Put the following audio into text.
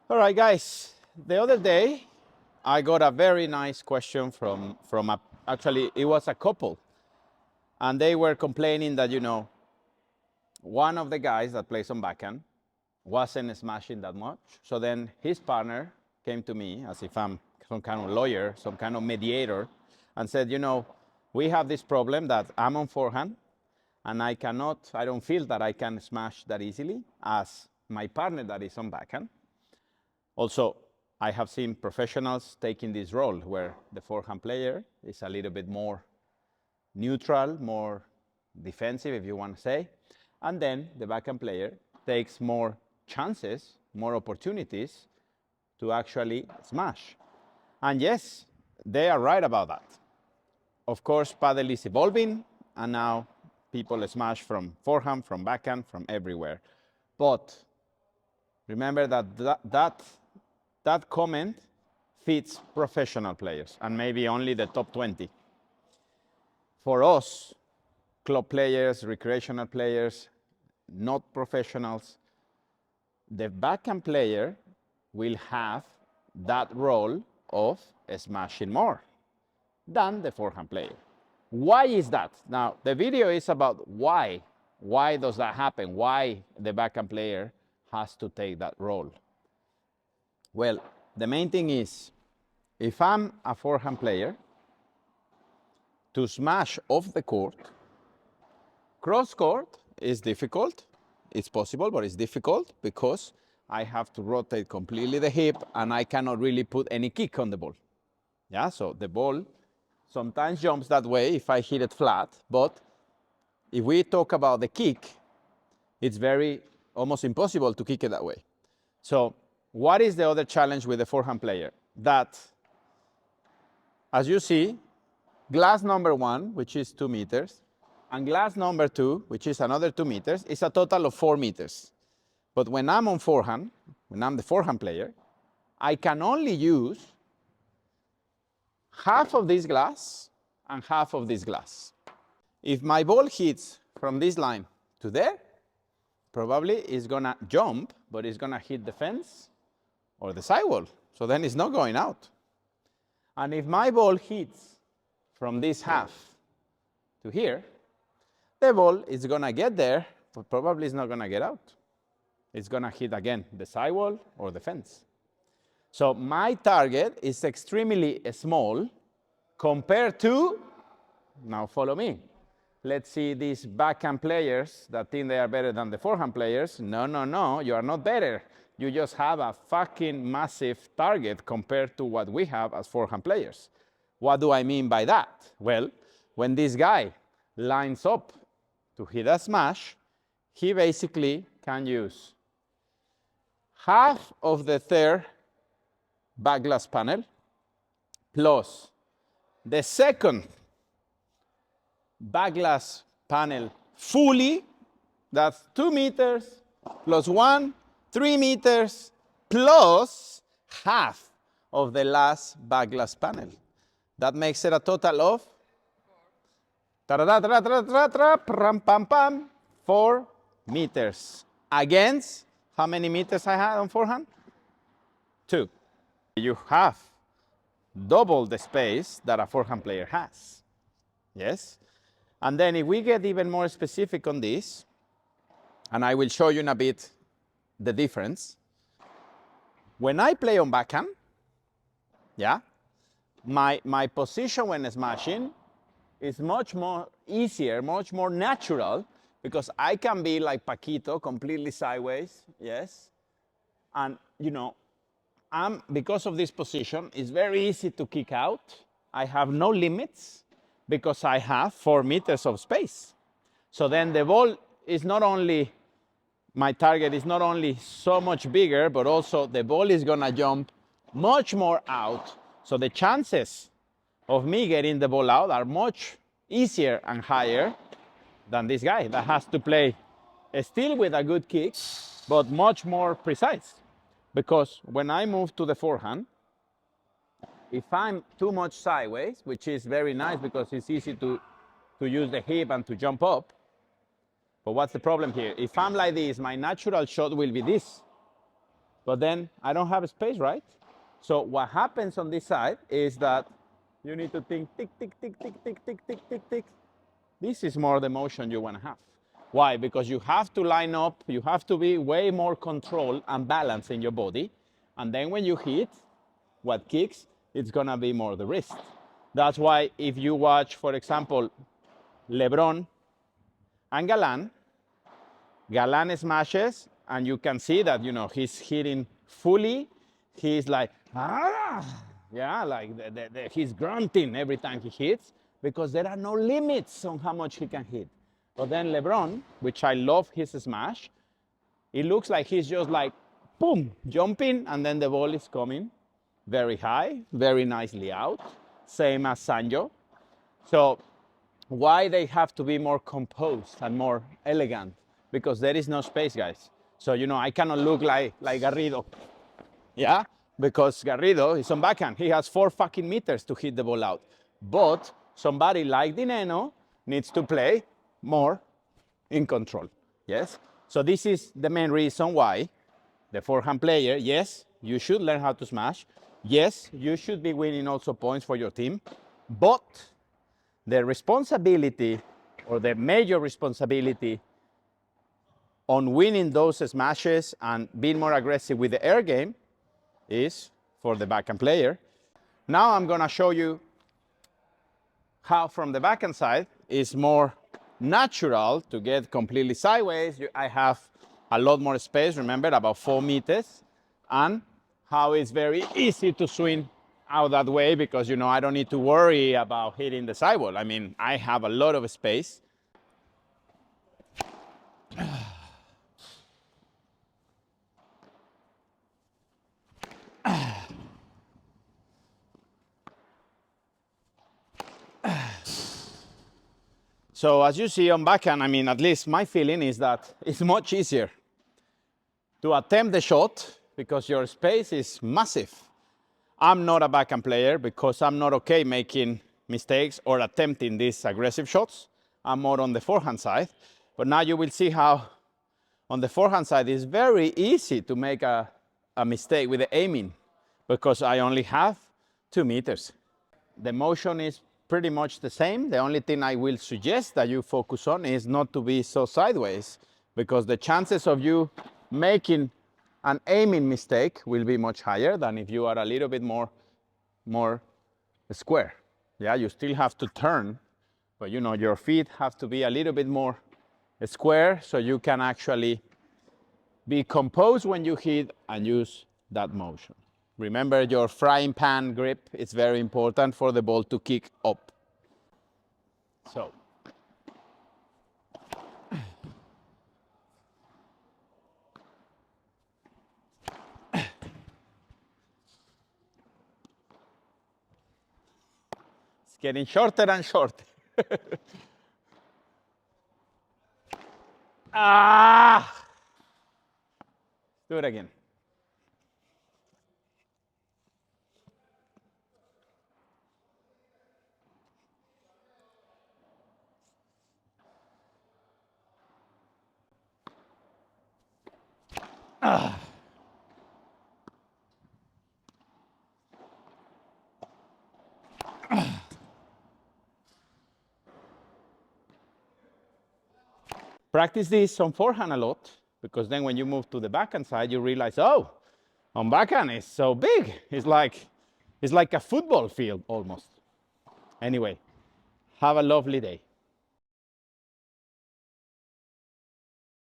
All right, guys. The other day, I got a very nice question from actually it was a couple, and they were complaining that one of the guys that plays on backhand wasn't smashing that much. So then his partner came to me as if I'm some kind of lawyer, some kind of mediator, and said, we have this problem that I'm on forehand, and I don't feel that I can smash that easily as my partner that is on backhand. Also, I have seen professionals taking this role where the forehand player is a little bit more neutral, more defensive, if you want to say, and then the backhand player takes more chances, more opportunities to actually smash. And yes, they are right about that. Of course, paddle is evolving, and now people smash from forehand, from backhand, from everywhere. But remember that comment fits professional players and maybe only the top 20. For us, club players, recreational players, not professionals, the backhand player will have that role of smashing more than the forehand player. Why is that? Now, the video is about why. Why does that happen? Why the backhand player has to take that role? Well, the main thing is, if I'm a forehand player, to smash off the court, cross court is difficult. It's possible, but it's difficult because I have to rotate completely the hip and I cannot really put any kick on the ball. Yeah, so the ball sometimes jumps that way if I hit it flat, but if we talk about the kick, it's almost impossible to kick it that way. So what is the other challenge with the forehand player? That, as you see, glass number 1, which is 2 meters, and glass number 2, which is another 2 meters, is a total of 4 meters. But when I'm on forehand, when I'm the forehand player, I can only use half of this glass and half of this glass. If my ball hits from this line to there, probably it's gonna jump, but it's gonna hit the fence or the sidewall. So then it's not going out. And if my ball hits from this half to here, the ball is gonna get there, but probably it's not gonna get out. It's gonna hit again the sidewall or the fence. So my target is extremely small compared to, now follow me. Let's see these backhand players that think they are better than the forehand players. No, you are not better. You just have a fucking massive target compared to what we have as forehand players. What do I mean by that? Well, when this guy lines up to hit a smash, he basically can use half of the third back glass panel plus the second back glass panel fully. That's 2 meters plus 1, 3 meters plus half of the last back glass panel. That makes it a total of 4 meters against how many meters I had on forehand? 2. You have double the space that a forehand player has. Yes? And then if we get even more specific on this, and I will show you in a bit the difference. When I play on backhand, yeah, my position when smashing is much more easier, much more natural, because I can be like Paquito, completely sideways, yes? And, because of this position, it's very easy to kick out. I have no limits because I have 4 meters of space. So then the ball is not only, my target is not only so much bigger, but also the ball is gonna jump much more out. So the chances of me getting the ball out are much easier and higher than this guy that has to play still with a good kick, but much more precise. Because when I move to the forehand, if I'm too much sideways, which is very nice because it's easy to use the hip and to jump up, but what's the problem here? If I'm like this, my natural shot will be this. but then I don't have space, right? So what happens on this side is that you need to think tick, tick, tick, tick, tick, tick, tick, tick, tick. This is more the motion you want to have. Why? Because you have to line up, you have to be way more control and balance in your body. And then when you hit, what kicks, it's going to be more the wrist. That's why if you watch, for example, LeBron and Galan smashes, and you can see that, you know, he's hitting fully. He's like, yeah, like he's grunting every time he hits because there are no limits on how much he can hit. But then LeBron, which I love his smash, it looks like he's just like, boom, jumping, and then the ball is coming very high, very nicely out, same as Sanjo. So why they have to be more composed and more elegant? Because there is no space, guys. So, you know, I cannot look like Garrido. Yeah? Because Garrido is on backhand. He has 4 fucking meters to hit the ball out. But somebody like Dineno needs to play more in control. Yes? So this is the main reason why the forehand player, yes, you should learn how to smash. Yes, you should be winning also points for your team. But the responsibility, or the major responsibility on winning those smashes and being more aggressive with the air game is for the backhand player. Now I'm going to show you how from the backhand side is more natural to get completely sideways. I have a lot more space, remember, about 4 meters, and how it's very easy to swing out that way because, you know, I don't need to worry about hitting the sidewall. I mean, I have a lot of space. So as you see on backhand, I mean, at least my feeling is that it's much easier to attempt the shot because your space is massive. I'm not a backhand player because I'm not okay making mistakes or attempting these aggressive shots. I'm more on the forehand side. But now you will see how on the forehand side it's very easy to make a mistake with the aiming because I only have 2 meters. The motion is pretty much the same. The only thing I will suggest that you focus on is not to be so sideways because the chances of you making an aiming mistake will be much higher than if you are a little bit more square. Yeah, you still have to turn, but you know, your feet have to be a little bit more square so you can actually be composed when you hit and use that motion. Remember your frying pan grip, it's very important for the ball to kick up. So. It's getting shorter and shorter. Do it again. Practice this on forehand a lot, because then when you move to the backhand side, you realize, oh, on backhand it's so big. It's like a football field almost. Anyway, have a lovely day.